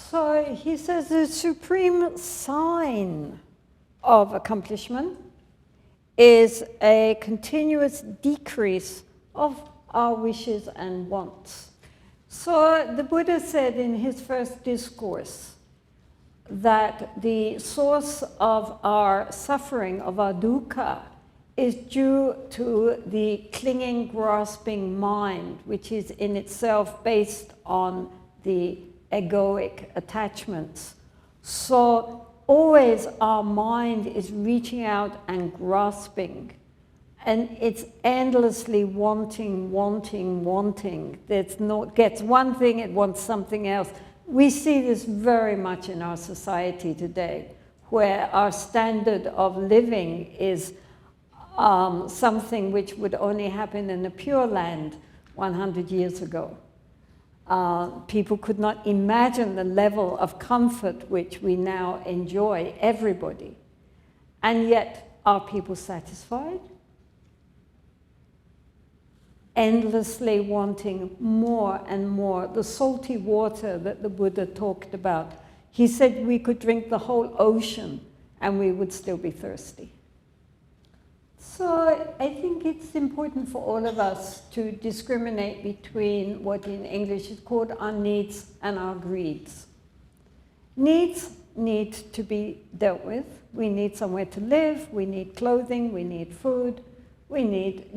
So he says the supreme sign of accomplishment is a continuous decrease of our wishes and wants. So the Buddha said in his first discourse that the source of our suffering, of our dukkha, is due to the clinging, grasping mind, which is in itself based on the egoic attachments. So always our mind is reaching out and grasping, and it's endlessly wanting, wanting, wanting. It gets one thing, it wants something else. We see this very much in our society today, where our standard of living is something which would only happen in a pure land 100 years ago. People could not imagine the level of comfort which we now enjoy, everybody. And yet, are people satisfied? Endlessly wanting more and more. The salty water that the Buddha talked about, he said we could drink the whole ocean and we would still be thirsty. So I think it's important for all of us to discriminate between what in English is called our needs and our greeds. Needs need to be dealt with. We need somewhere to live, we need clothing, we need food, we need,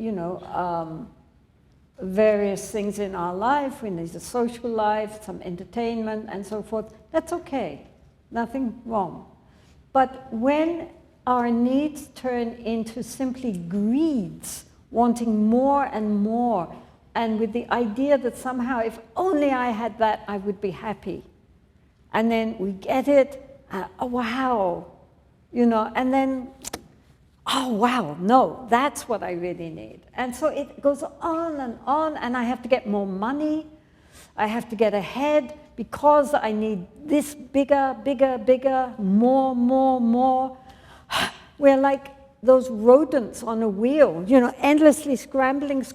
various things in our life. We need a social life, some entertainment, and so forth. That's okay, nothing wrong. But when our needs turn into simply greeds, wanting more and more, and with the idea that somehow if only I had that, I would be happy. And then we get it, oh wow, and then, oh wow, no, that's what I really need. And so it goes on, and I have to get more money, I have to get ahead because I need this bigger, bigger, bigger, more. We're like those rodents on a wheel, endlessly scrambling,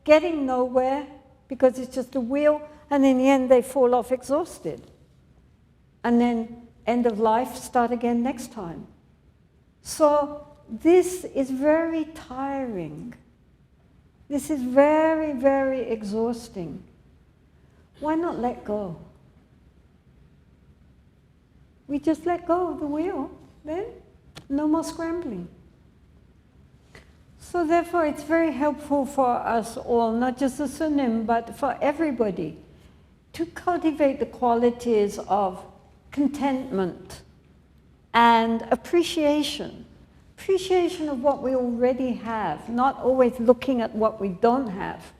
getting nowhere because it's just a wheel, and in the end they fall off exhausted. And then end of life, start again next time. So this is very tiring. This is very, very exhausting. Why not let go? We just let go of the wheel, then no more scrambling. So therefore it's very helpful for us all, not just the Sunim, but for everybody, to cultivate the qualities of contentment and appreciation. Appreciation of what we already have, not always looking at what we don't have,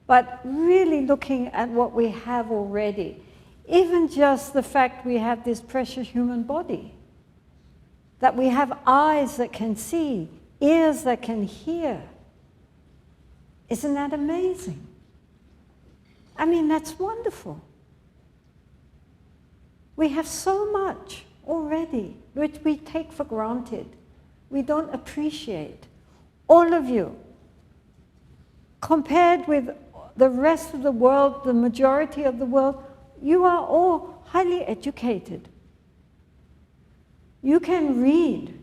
but really looking at what we have already. Even just the fact we have this precious human body, that we have eyes that can see, ears that can hear. Isn't that amazing? I mean, that's wonderful. We have so much already, which we take for granted. We don't appreciate. All of you, compared with the rest of the world, the majority of the world, you are all highly educated. You can read,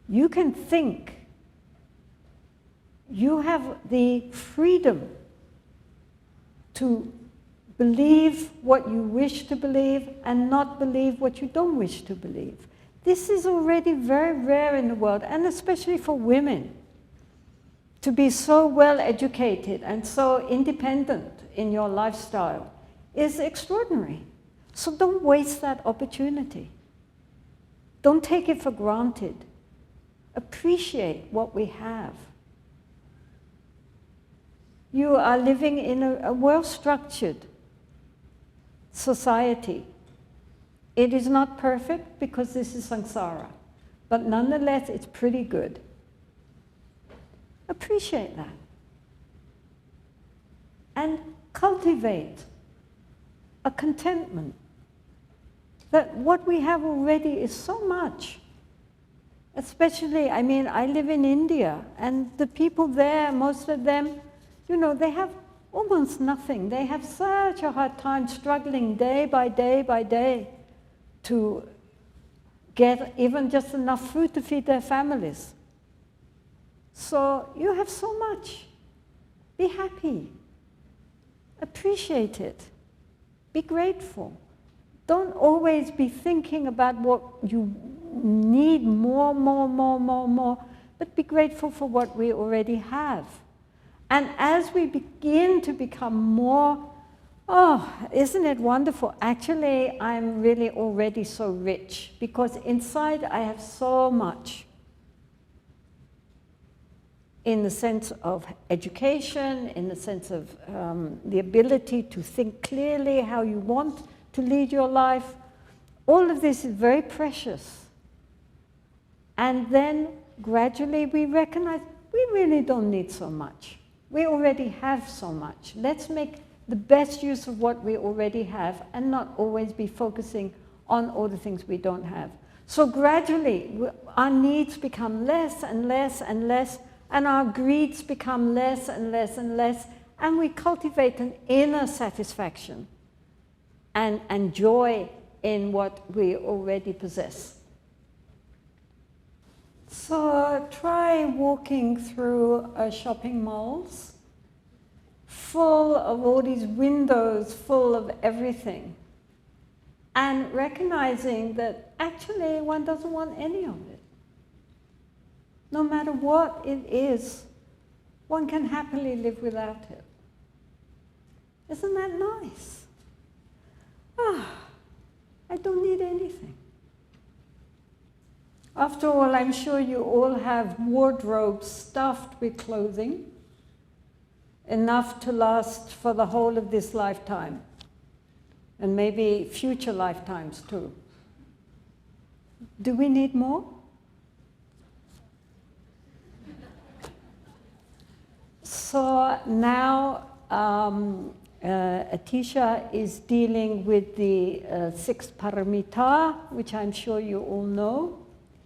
you can think. You have the freedom to believe what you wish to believe and not believe what you don't wish to believe. This is already very rare in the world, and especially for women, to be so well educated and so independent in your lifestyle is extraordinary. So don't waste that opportunity. Don't take it for granted. Appreciate what we have. You are living in a well-structured society. It is not perfect because this is samsara, but nonetheless it's pretty good. Appreciate that. And cultivate a contentment that what we have already is so much. Especially, I mean, I live in India, and the people there, most of them, they have almost nothing. They have such a hard time struggling day by day by day to get even just enough food to feed their families. So you have so much. Be happy. Appreciate it. Be grateful. Don't always be thinking about what you need more, but be grateful for what we already have. And as we begin to become more, oh, isn't it wonderful? Actually, I'm really already so rich because inside I have so much. In the sense of education, in the sense of the ability to think clearly how you want to lead your life. All of this is very precious. And then gradually we recognize we really don't need so much. We already have so much. Let's make the best use of what we already have and not always be focusing on all the things we don't have. So gradually our needs become less and less and less, and our greeds become less and less and less, and we cultivate an inner satisfaction and joy in what we already possess. So try walking through shopping malls full of all these windows, full of everything, and recognizing that actually one doesn't want any of it. No matter what it is, one can happily live without it. Isn't that nice? I don't need anything. After all, I'm sure you all have wardrobes stuffed with clothing, enough to last for the whole of this lifetime, and maybe future lifetimes too. Do we need more? So now Atisha is dealing with the sixth paramita, which I'm sure you all know.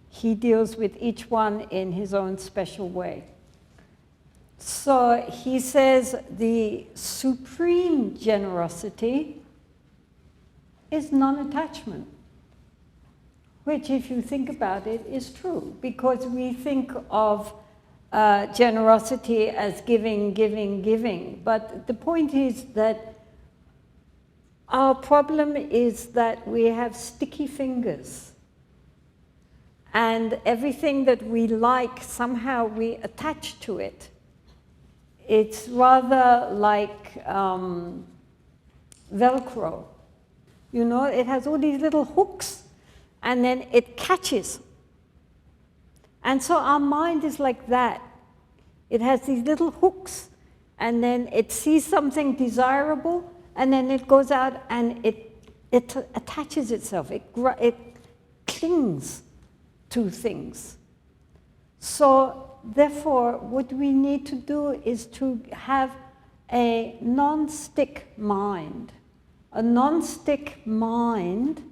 He deals with each one in his own special way. So he says the supreme generosity is non-attachment, which if you think about it is true, because we think of generosity as giving, giving, giving. But the point is that our problem is that we have sticky fingers. And everything that we like, somehow we attach to it. It's rather like Velcro. You know, it has all these little hooks, and then it catches. And so our mind is like that. It has these little hooks, and then it sees something desirable, and then it goes out and it attaches itself. It clings to things. So therefore, what we need to do is to have a non-stick mind. A non-stick mind,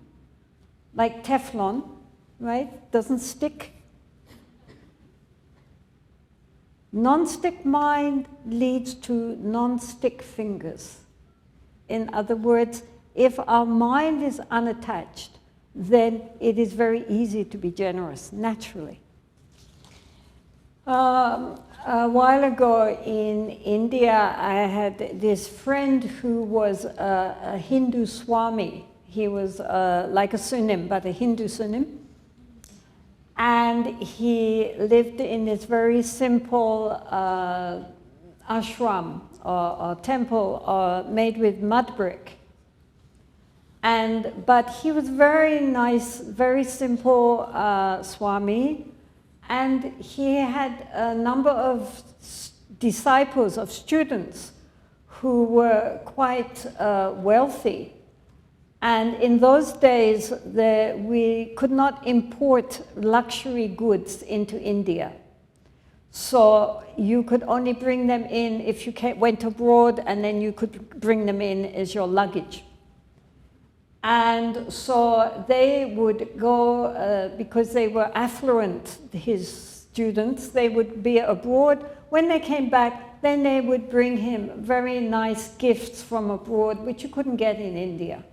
like Teflon, right? Doesn't stick. Non-stick mind leads to non-stick fingers. In other words, if our mind is unattached, then it is very easy to be generous, naturally. A while ago in India, I had this friend who was a Hindu Swami. He was like a Sunim, but a Hindu Sunim. And he lived in this very simple ashram or temple made with mud brick. But he was very nice, very simple Swami, and he had a number of disciples, of students, who were quite wealthy. And in those days, we could not import luxury goods into India. So you could only bring them in if you went abroad, and then you could bring them in as your luggage. And so they would go, because they were affluent, his students. They would be abroad. When they came back, then they would bring him very nice gifts from abroad, which you couldn't get in India.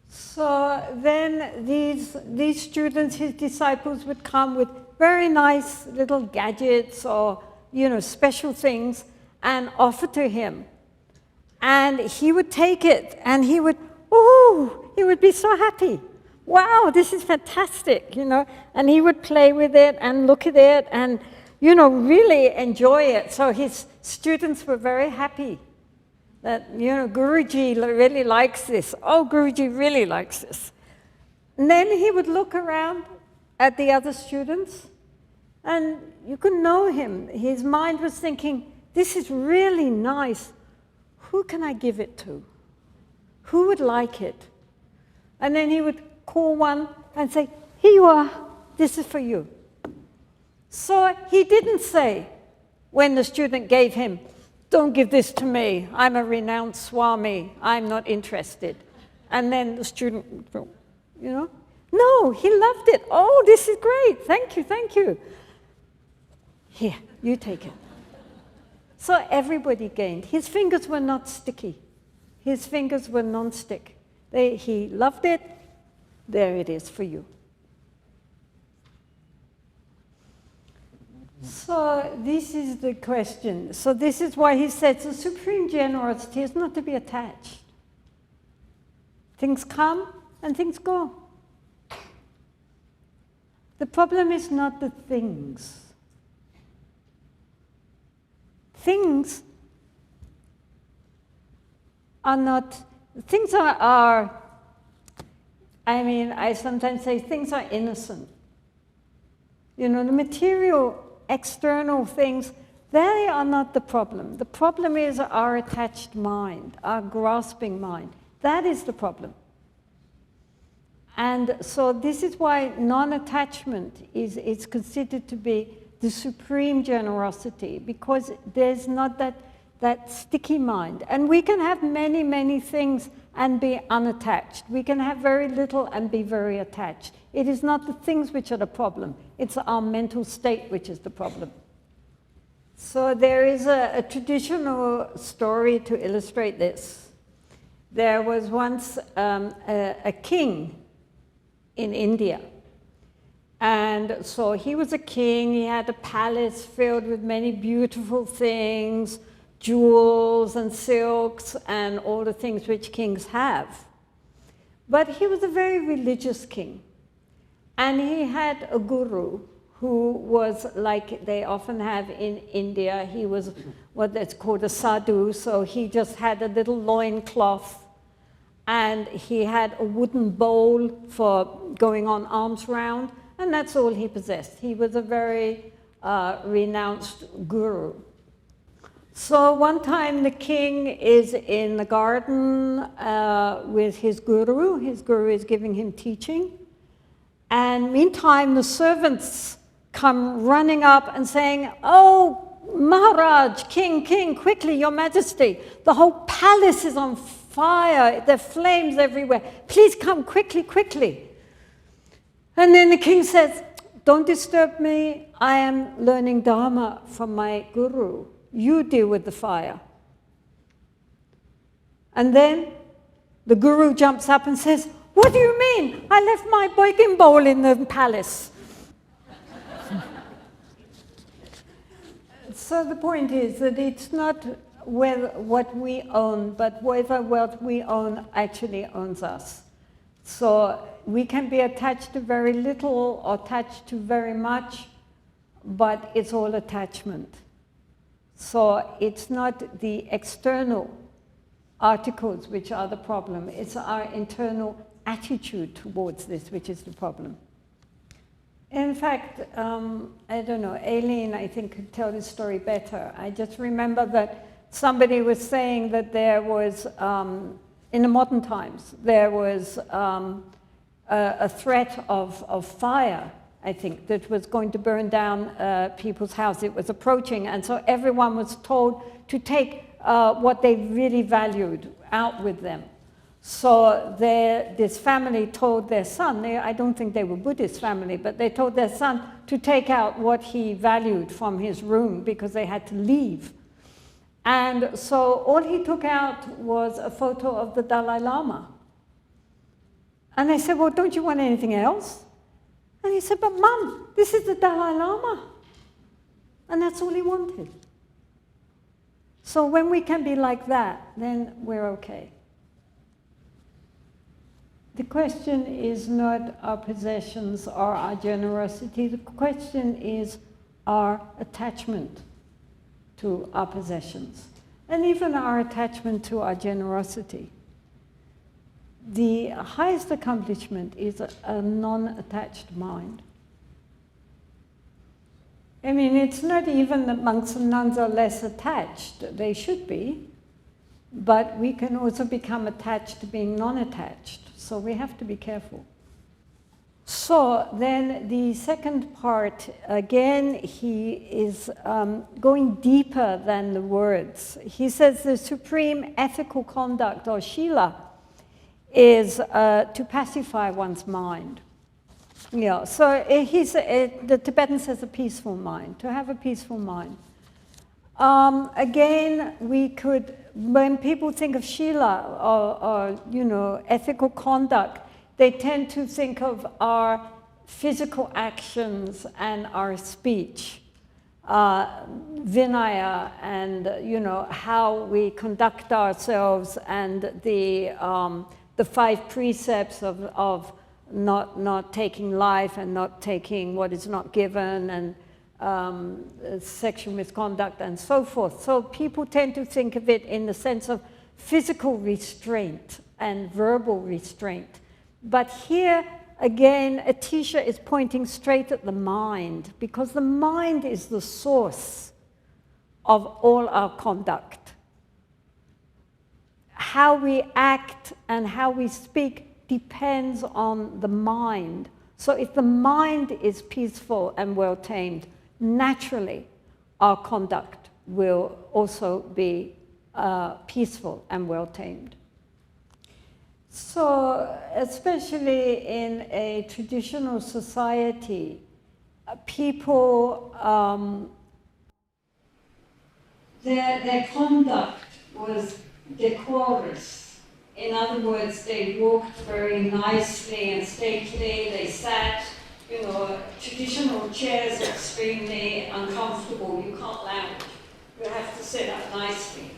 So then these students, his disciples, would come with very nice little gadgets or, special things and offer to him. And he would take it and he would be so happy. Wow, this is fantastic, And he would play with it and look at it and, really enjoy it. So his students were very happy that, Guruji really likes this. Oh, Guruji really likes this. And then he would look around at the other students and you could know him. His mind was thinking, this is really nice. Who can I give it to? Who would like it? And then he would call one and say, here you are, this is for you. So he didn't say, when the student gave him, don't give this to me, I'm a renowned Swami, I'm not interested. And then the student, no, he loved it. Oh, this is great, thank you, thank you. Here, you take it. So everybody gained. His fingers were not sticky. His fingers were non-stick. He loved it. There it is for you. So this is the question. So this is why he says the supreme generosity is not to be attached. Things come and things go. The problem is not the things. Things are not, I sometimes say things are innocent. The material, external things, they are not the problem. The problem is our attached mind, our grasping mind. That is the problem. And so this is why non-attachment is considered to be the supreme generosity, because there's not that sticky mind. And we can have many, many things and be unattached. We can have very little and be very attached. It is not the things which are the problem. It's our mental state which is the problem. So there is a traditional story to illustrate this. There was once a king in India. And so he was a king, he had a palace filled with many beautiful things, jewels and silks and all the things which kings have. But he was a very religious king. And he had a guru who was like they often have in India. He was what that's called a sadhu, so he just had a little loincloth and he had a wooden bowl for going on alms round. And that's all he possessed. He was a very renounced guru. So one time the king is in the garden with his guru. His guru is giving him teaching. And meantime, the servants come running up and saying, oh, Maharaj, king, quickly, your majesty. The whole palace is on fire. There are flames everywhere. Please come quickly, quickly. And then the king says, don't disturb me. I am learning Dharma from my guru. You deal with the fire. And then the guru jumps up and says, what do you mean? I left my begging bowl in the palace. So the point is that it's not what we own, but whether what we own actually owns us. So we can be attached to very little or attached to very much, but it's all attachment. So it's not the external articles which are the problem, it's our internal attitude towards this which is the problem. In fact, I don't know, Aileen I think could tell this story better. I just remember that somebody was saying that there was, in the modern times, there was a threat of fire, I think, that was going to burn down people's house. It was approaching, and so everyone was told to take what they really valued out with them. So this family told their son, I don't think they were Buddhist family, but they told their son to take out what he valued from his room because they had to leave. And so all he took out was a photo of the Dalai Lama. And they said, well, don't you want anything else? And he said, but Mum, this is the Dalai Lama. And that's all he wanted. So when we can be like that, then we're okay. The question is not our possessions or our generosity. The question is our attachment to our possessions, and even our attachment to our generosity. The highest accomplishment is a non-attached mind. I mean, it's not even that monks and nuns are less attached. They should be. But we can also become attached to being non-attached. So we have to be careful. So then the second part, again, he is going deeper than the words. He says the supreme ethical conduct, or shila, is to pacify one's mind. Yeah, so the Tibetan says a peaceful mind, to have a peaceful mind. Again, we could, when people think of shila or ethical conduct, they tend to think of our physical actions and our speech, vinaya, and how we conduct ourselves, and the 5 precepts of not taking life and not taking what is not given, and sexual misconduct and so forth. So people tend to think of it in the sense of physical restraint and verbal restraint. But here, again, Atisha is pointing straight at the mind, because the mind is the source of all our conduct. How we act and how we speak depends on the mind. So if the mind is peaceful and well-tamed, naturally our conduct will also be peaceful and well-tamed. So, especially in a traditional society, people, their conduct was decorous. In other words, they walked very nicely and stately. They sat, traditional chairs are extremely uncomfortable. You can't lounge. You have to sit up nicely.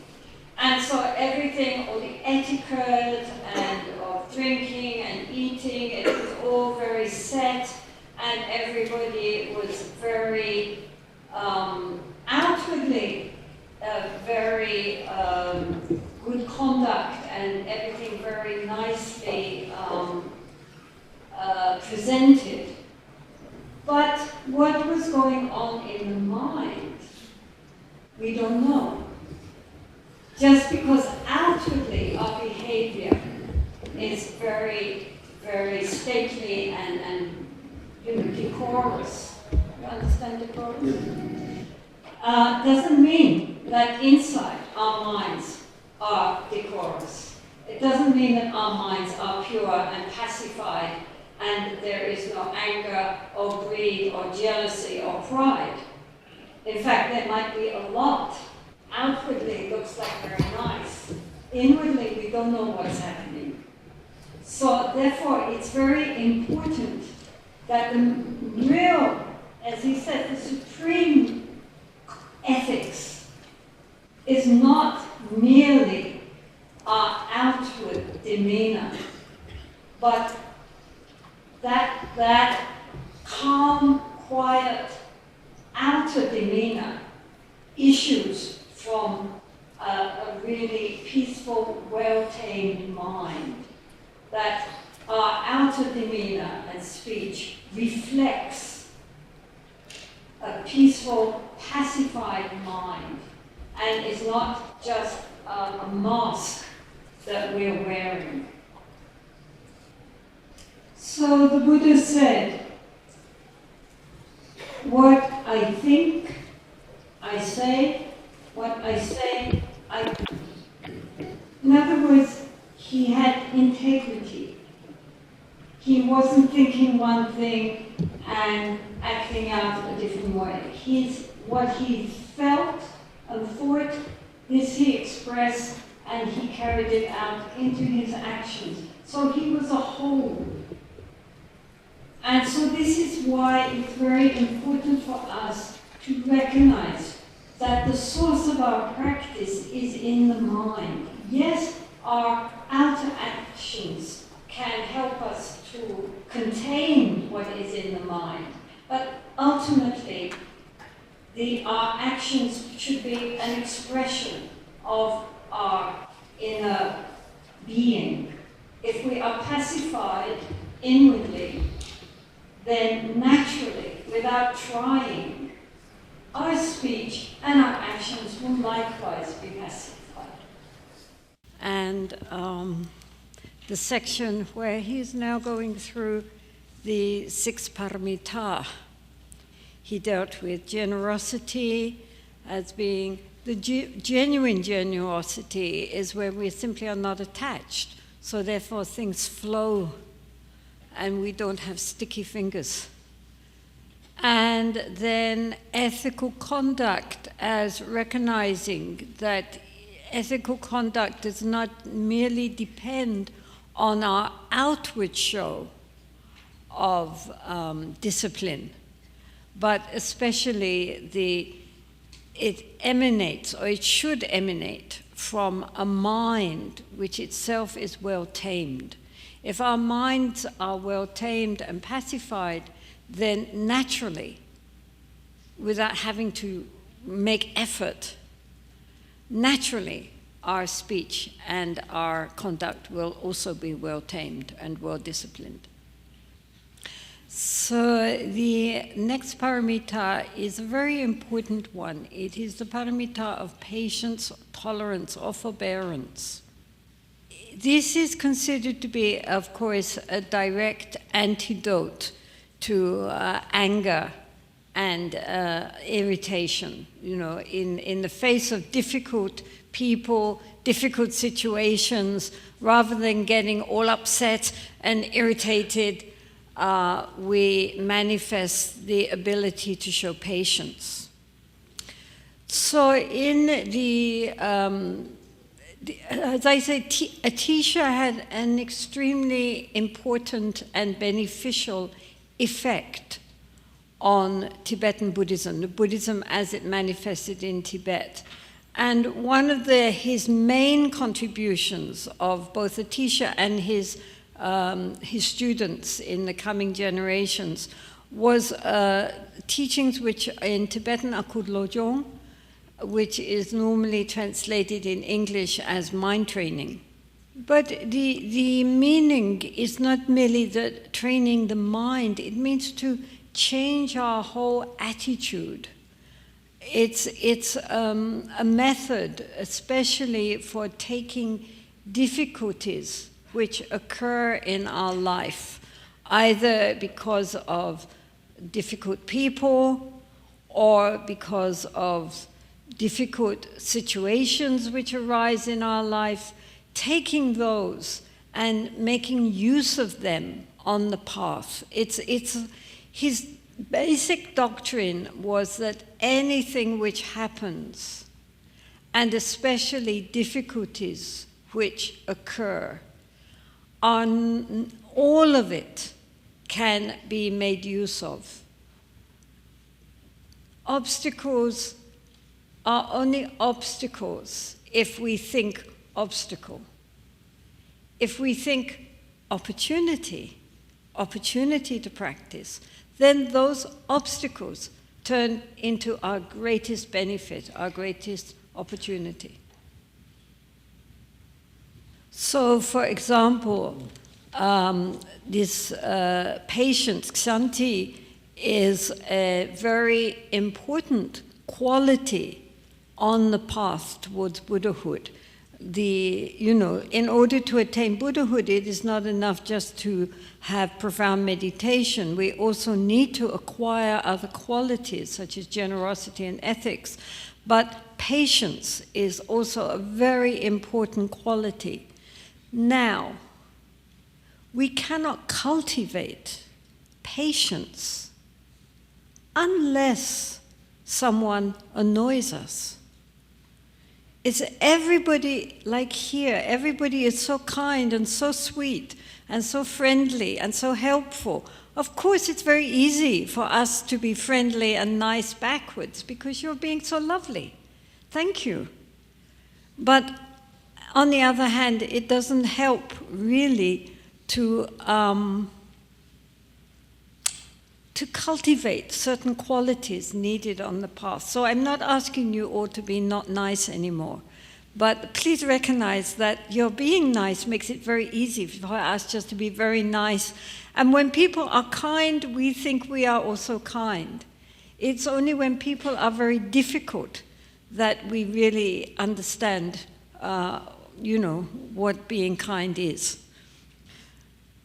And so everything, all the etiquette and of drinking and eating, it was all very set, and everybody was very outwardly very good conduct, and everything very nicely presented. But what was going on in the mind, we don't know. Just because outwardly our behavior is very, very stately and decorous. You understand decorous? Doesn't mean that inside our minds are decorous. It doesn't mean that our minds are pure and pacified and there is no anger or greed or jealousy or pride. In fact, there might be a lot. Outwardly, it looks like very nice. Inwardly, we don't know what's happening. So, therefore, it's very important that the real, as he said, the supreme ethics is not merely our outward demeanor, but that calm, quiet, outer demeanor issues from a really peaceful, well-tamed mind. That our outer demeanor and speech reflects a peaceful, pacified mind, and is not just a mask that we're wearing. So the Buddha said, what I think, I say, what I say, I do. In other words, he had integrity. He wasn't thinking one thing and acting out a different way. What he felt and thought, this he expressed, and he carried it out into his actions. So he was a whole. And so this is why it's very important for us to recognize that the source of our practice is in the mind. Yes, our outer actions can help us to contain what is in the mind, but ultimately our actions should be an expression of our inner being. If we are pacified inwardly, then naturally, without trying, our speech and our actions will likewise be pacified. And the section where he's now going through the 6 paramita, he dealt with generosity as being the genuine generosity is where we simply are not attached. So therefore things flow and we don't have sticky fingers. And then ethical conduct as recognizing that ethical conduct does not merely depend on our outward show of discipline, but especially it emanates, or it should emanate, from a mind which itself is well tamed. If our minds are well tamed and pacified, then naturally, without having to make effort, naturally our speech and our conduct will also be well tamed and well disciplined. So the next paramita is a very important one. It is the paramita of patience, tolerance, or forbearance. This is considered to be, of course, a direct antidote to anger and irritation. You know, in the face of difficult people, difficult situations, rather than getting all upset and irritated, we manifest the ability to show patience. So in as I say, Atisha had an extremely important and beneficial effect on Tibetan Buddhism, the Buddhism as it manifested in Tibet. And one of his main contributions of both Atisha and his students in the coming generations was teachings which in Tibetan are called Lojong, which is normally translated in English as mind training. But the meaning is not merely that training the mind, it means to change our whole attitude. It's a method, especially for taking difficulties which occur in our life, either because of difficult people or because of difficult situations which arise in our life, taking those and making use of them on the path. His basic doctrine was that anything which happens, and especially difficulties which occur, all of it can be made use of. Obstacles are only obstacles if we think obstacle. If we think opportunity to practice, then those obstacles turn into our greatest benefit, our greatest opportunity. So, for example, this patience, Kshanti, is a very important quality on the path towards Buddhahood. In order to attain Buddhahood, it is not enough just to have profound meditation. We also need to acquire other qualities, such as generosity and ethics. But patience is also a very important quality. Now, we cannot cultivate patience unless someone annoys us. It's everybody, like here, everybody is so kind and so sweet and so friendly and so helpful. Of course, it's very easy for us to be friendly and nice backwards because you're being so lovely. Thank you. But on the other hand, it doesn't help really to cultivate certain qualities needed on the path. So I'm not asking you all to be not nice anymore, but please recognize that your being nice makes it very easy for us just to be very nice. And when people are kind, we think we are also kind. It's only when people are very difficult that we really understand, what being kind is.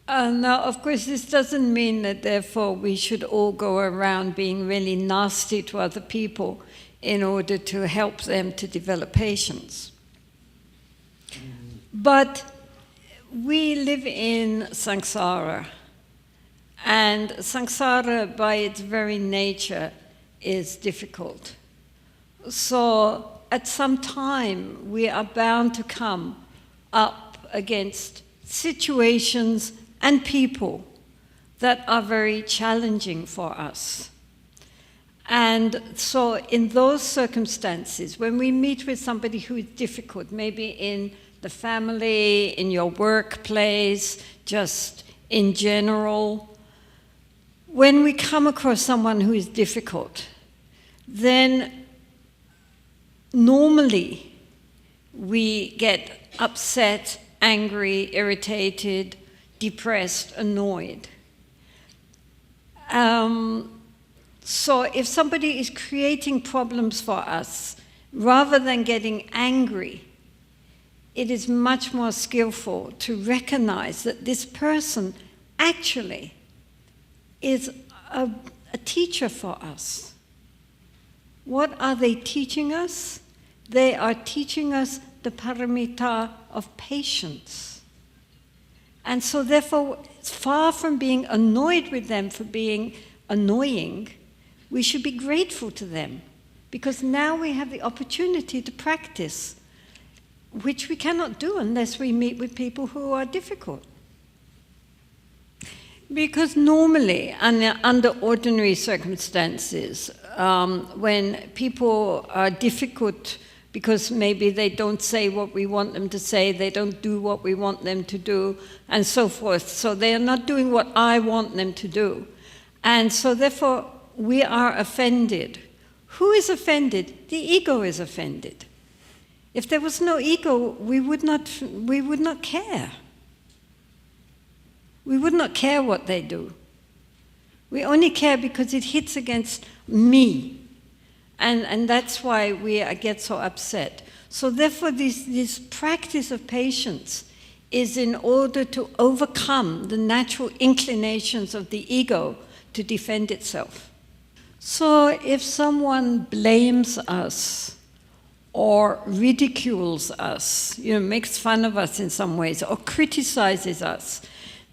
Now, of course, this doesn't mean that therefore we should all go around being really nasty to other people in order to help them to develop patience. But we live in samsara, and samsara by its very nature is difficult. So at some time we are bound to come up against situations and people that are very challenging for us. And so in those circumstances, when we meet with somebody who is difficult, maybe in the family, in your workplace, just in general, when we come across someone who is difficult, then normally we get upset, angry, irritated, depressed, annoyed. So if somebody is creating problems for us, rather than getting angry, it is much more skillful to recognize that this person actually is a teacher for us. What are they teaching us? They are teaching us the paramita of patience. And so therefore, far from being annoyed with them for being annoying, we should be grateful to them, because now we have the opportunity to practice, which we cannot do unless we meet with people who are difficult. Because normally, under ordinary circumstances, when people are difficult because maybe they don't say what we want them to say, they don't do what we want them to do, and so forth. So they are not doing what I want them to do. And so therefore, we are offended. Who is offended? The ego is offended. If there was no ego, we would not care. We would not care what they do. We only care because it hits against me. And that's why we get so upset. So therefore, this practice of patience is in order to overcome the natural inclinations of the ego to defend itself. So if someone blames us or ridicules us, makes fun of us in some ways, or criticizes us,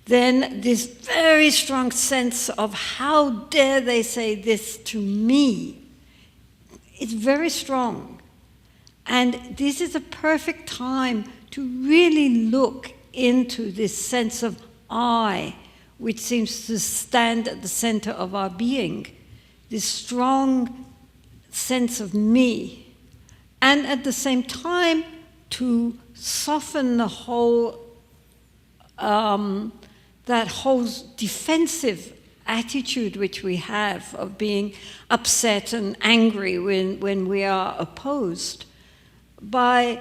then this very strong sense of how dare they say this to me, it's very strong. And this is a perfect time to really look into this sense of I, which seems to stand at the center of our being, this strong sense of me. And at the same time, to soften the whole, that whole defensive attitude which we have of being upset and angry when we are opposed, by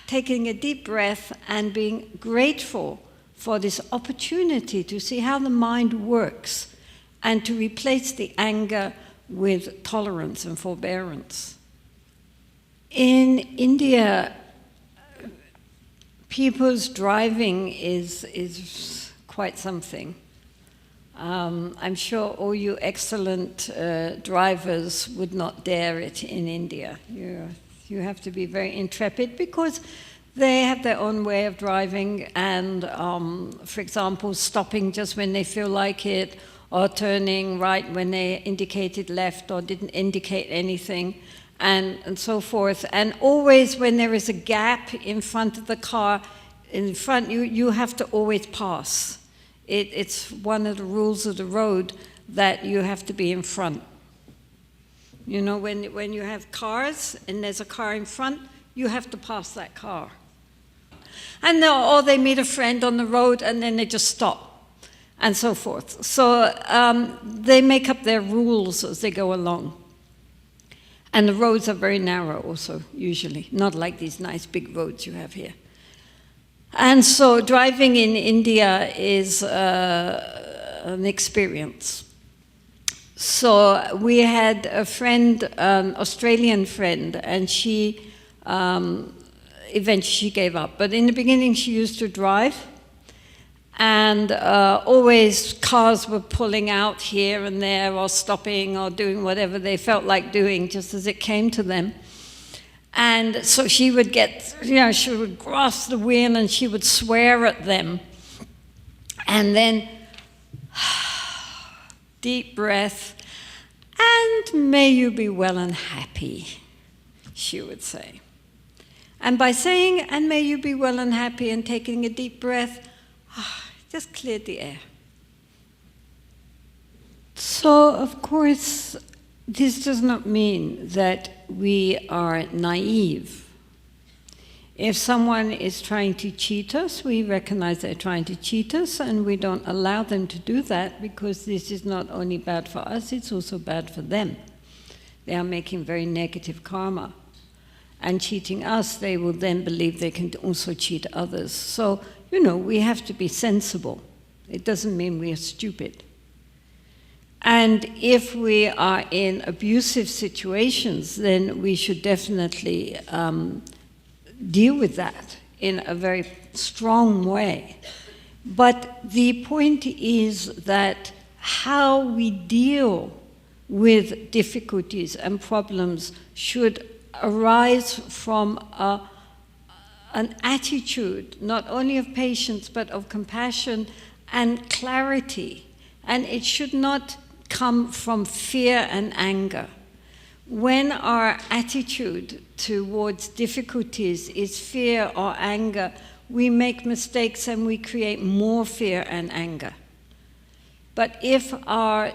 taking a deep breath and being grateful for this opportunity to see how the mind works and to replace the anger with tolerance and forbearance. In India, people's driving is quite something. I'm sure all you excellent drivers would not dare it in India. You have to be very intrepid, because They have their own way of driving and, for example, stopping just when they feel like it, or turning right when they indicated left or didn't indicate anything, and so forth. And always when there is a gap in front of the car, in front you have to always pass. It's one of the rules of the road that you have to be in front. You know, when you have cars and there's a car in front, you have to pass that car. And or they meet a friend on the road and then they just stop, and so forth. So they make up their rules as they go along. And the roads are very narrow also, usually, not like these nice big roads you have here. And so driving in India is an experience. So we had a friend, an Australian friend, and she eventually she gave up. But in the beginning she used to drive, and always cars were pulling out here and there or stopping or doing whatever they felt like doing just as it came to them. And so she would get, she would grasp the wheel and she would swear at them. And then deep breath, and may you be well and happy, she would say. And by saying, and may you be well and happy, and taking a deep breath, just cleared the air. So, of course, this does not mean that we are naive. If someone is trying to cheat us, we recognize they're trying to cheat us, and we don't allow them to do that, because this is not only bad for us, it's also bad for them. They are making very negative karma. And cheating us, they will then believe they can also cheat others. So, we have to be sensible. It doesn't mean we are stupid. And if we are in abusive situations, then we should definitely deal with that in a very strong way. But the point is that how we deal with difficulties and problems should arise from an attitude not only of patience but of compassion and clarity. And it should not come from fear and anger. When our attitude towards difficulties is fear or anger, we make mistakes and we create more fear and anger. But if our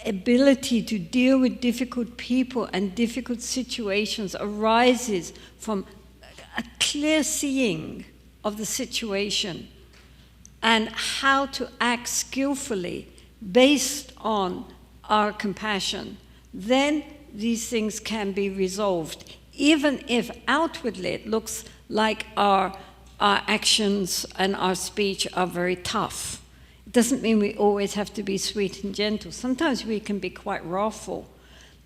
ability to deal with difficult people and difficult situations arises from a clear seeing of the situation and how to act skillfully based on our compassion, then these things can be resolved, even if outwardly it looks like our actions and our speech are very tough. It doesn't mean we always have to be sweet and gentle. Sometimes we can be quite wrathful.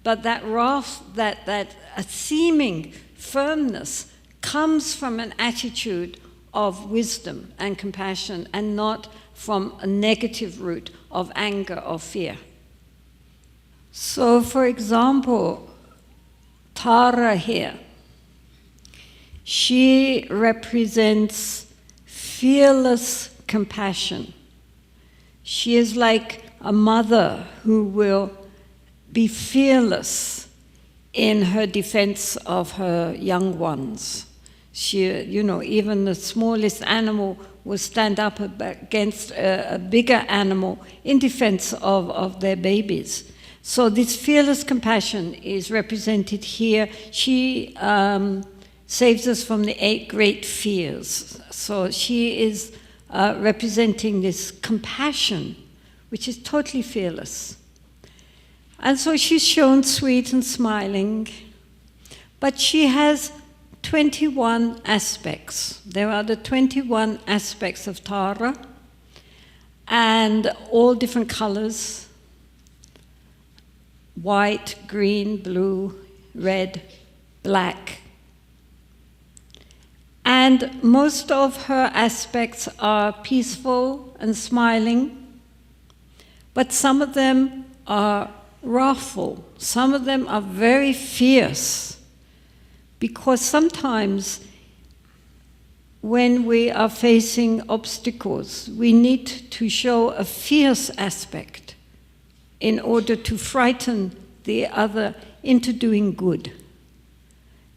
But that wrath, that seeming firmness comes from an attitude of wisdom and compassion, and not from a negative root of anger or fear. So, for example, Tara here, she represents fearless compassion. She is like a mother who will be fearless in her defense of her young ones. She, even the smallest animal will stand up against a bigger animal in defense of their babies. So this fearless compassion is represented here. She saves us from the 8 great fears. So she is representing this compassion, which is totally fearless. And so she's shown sweet and smiling, but she has 21 aspects. There are the 21 aspects of Tara, and all different colors: white, green, blue, red, black. And most of her aspects are peaceful and smiling, but some of them are wrathful. Some of them are very fierce, because sometimes when we are facing obstacles, we need to show a fierce aspect in order to frighten the other into doing good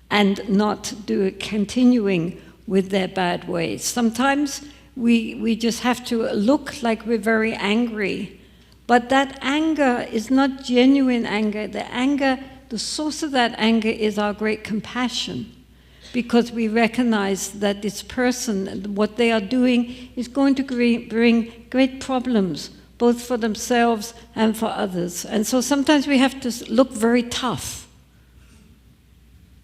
and not continuing with their bad ways. Sometimes we just have to look like we're very angry, but that anger is not genuine anger. The source of that anger is our great compassion, because we recognize that this person, what they are doing, is going to bring great problems, both for themselves and for others. And so sometimes we have to look very tough.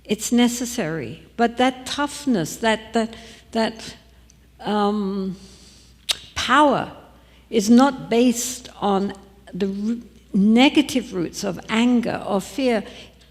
It's necessary. But that toughness, that power is not based on the negative roots of anger or fear,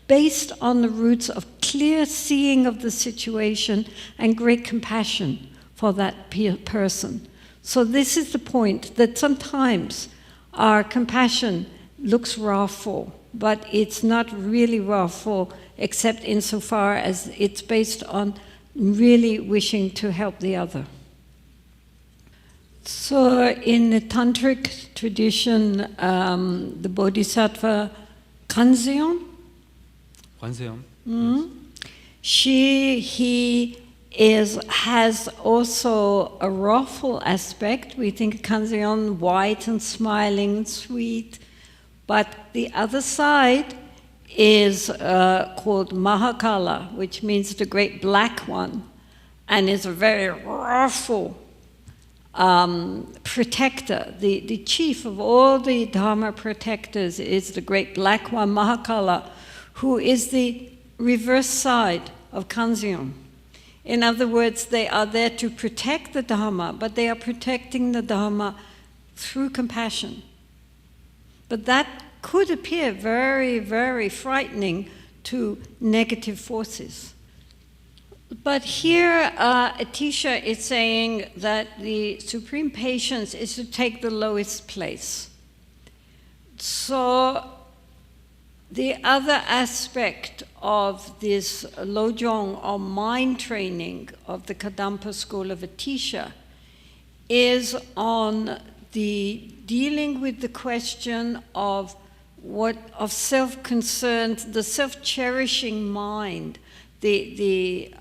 based on the roots of clear seeing of the situation and great compassion for that person. So this is the point, that sometimes our compassion looks wrathful, but it's not really wrathful except insofar as it's based on really wishing to help the other. So in the tantric tradition, the bodhisattva Kanzeon, he has also a wrathful aspect. We think Kanzeon white and smiling and sweet, but the other side is called Mahakala, which means the great black one, and is a very wrathful protector. The chief of all the Dharma protectors is the great black one, Mahakala, who is the reverse side of Kanzeon. In other words, they are there to protect the Dharma, but they are protecting the Dharma through compassion. But that could appear very, very frightening to negative forces. But here, Atisha is saying that the supreme patience is to take the lowest place. So the other aspect of this Lojong or mind training of the Kadampa school of Atisha is on the dealing with the question of self-concern, the self-cherishing mind, the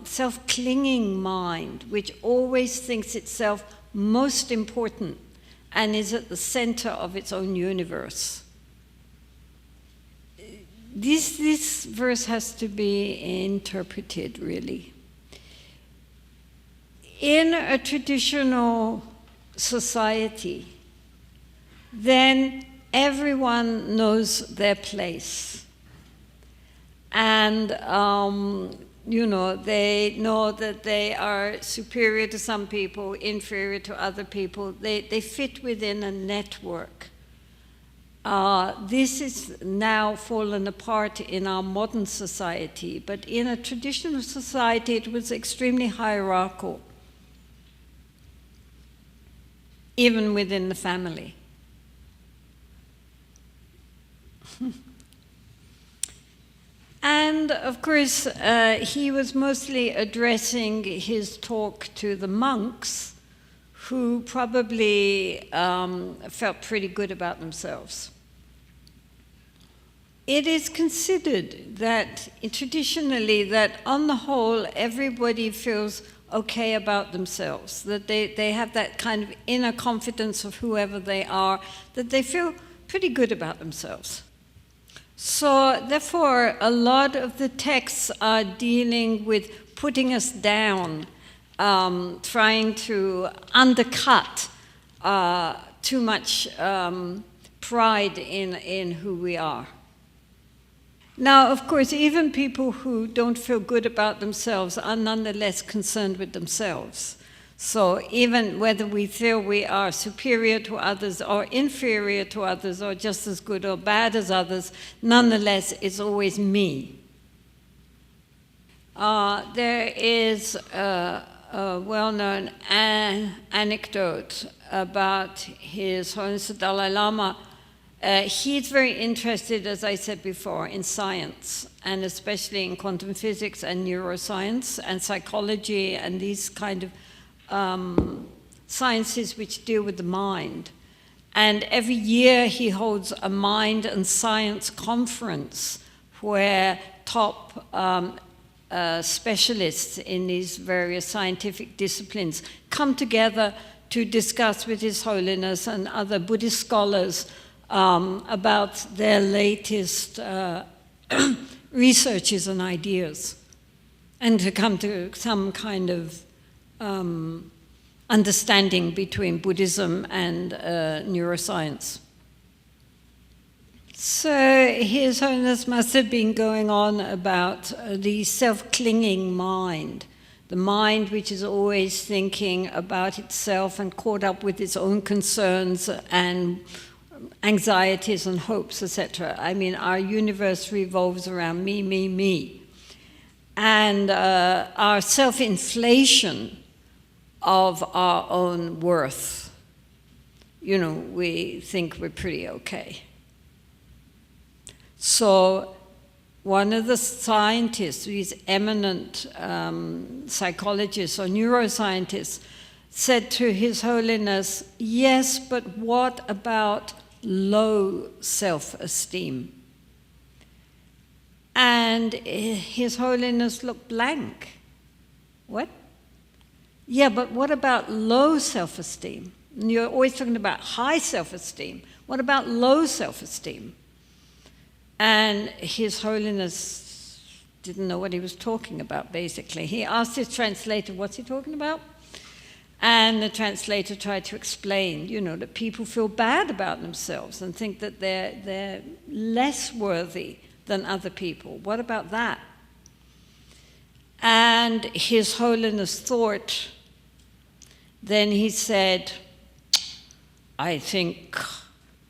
self-clinging mind, which always thinks itself most important and is at the center of its own universe. This verse has to be interpreted, really. In a traditional society, then everyone knows their place. And, they know that they are superior to some people, inferior to other people. They fit within a network. This is now fallen apart in our modern society, but in a traditional society it was extremely hierarchical, even within the family. And of course, he was mostly addressing his talk to the monks, who probably felt pretty good about themselves. It is considered that traditionally that on the whole everybody feels okay about themselves, that they have that kind of inner confidence of whoever they are, that they feel pretty good about themselves. So therefore a lot of the texts are dealing with putting us down, trying to undercut too much pride in who we are. Now, of course, even people who don't feel good about themselves are nonetheless concerned with themselves. So even whether we feel we are superior to others or inferior to others or just as good or bad as others, nonetheless, it's always me. There is a well-known anecdote about His Holiness the Dalai Lama He's very interested, as I said before, in science, and especially in quantum physics and neuroscience and psychology and these kind of sciences which deal with the mind. And every year he holds a mind and science conference where top specialists in these various scientific disciplines come together to discuss with His Holiness and other Buddhist scholars about their latest researches and ideas, and to come to some kind of understanding between Buddhism and neuroscience. So His Holiness must have been going on about the self-clinging mind, the mind which is always thinking about itself and caught up with its own concerns and anxieties and hopes, etc. I mean, our universe revolves around me, me, me. And our self-inflation of our own worth. You know, we think we're pretty okay. So one of the scientists, these eminent psychologists or neuroscientists, said to His Holiness, yes, but what about low self-esteem? And His Holiness looked blank. What? Yeah, but what about low self-esteem? You're always talking about high self-esteem. What about low self-esteem? And His Holiness didn't know what he was talking about, basically. He asked his translator, what's he talking about? And the translator tried to explain, you know, that people feel bad about themselves and think that they're less worthy than other people. What about that? And His Holiness thought. Then he said, I think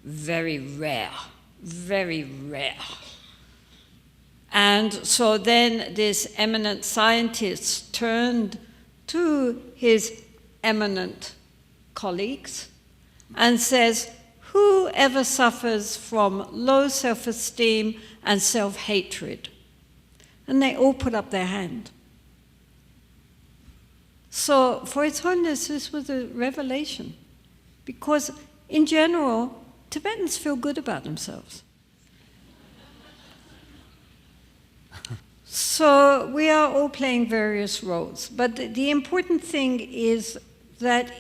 very rare, very rare. And so then this eminent scientist turned to his eminent colleagues and says, whoever suffers from low self-esteem and self-hatred? And they all put up their hand. So for His Holiness, this was a revelation, because in general, Tibetans feel good about themselves. So we are all playing various roles, but the important thing is that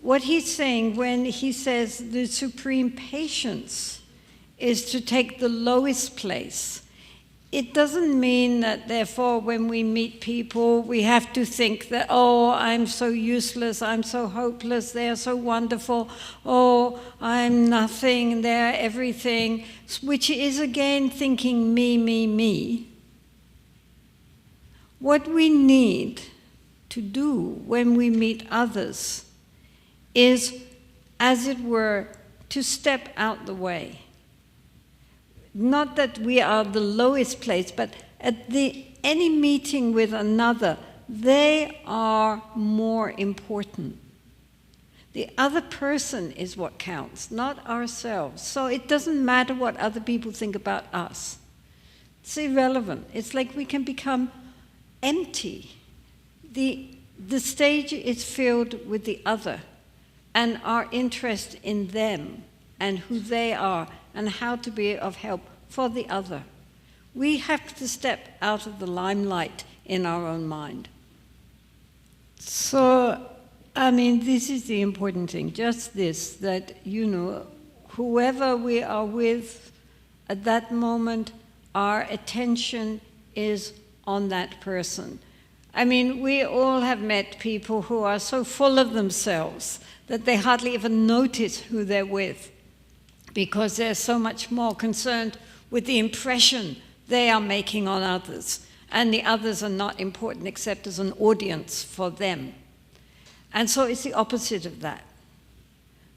what he's saying when he says the supreme patience is to take the lowest place, it doesn't mean that therefore when we meet people we have to think that, oh, I'm so useless, I'm so hopeless, they're so wonderful, oh, I'm nothing, they're everything, which is again thinking me, me, me. What we need to do when we meet others is, as it were, to step out the way. Not that we are the lowest place, but at any meeting with another, they are more important. The other person is what counts, not ourselves. So it doesn't matter what other people think about us. It's irrelevant. It's like we can become empty. The stage is filled with the other and our interest in them and who they are and how to be of help for the other. We have to step out of the limelight in our own mind. So, I mean, this is the important thing, just this, that, you know, whoever we are with at that moment, our attention is on that person. I mean, we all have met people who are so full of themselves that they hardly even notice who they're with, because they're so much more concerned with the impression they are making on others, and the others are not important except as an audience for them. And so it's the opposite of that,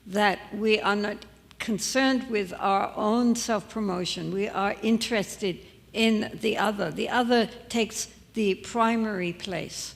that we are not concerned with our own self-promotion. We are interested in the other. The other takes the primary place.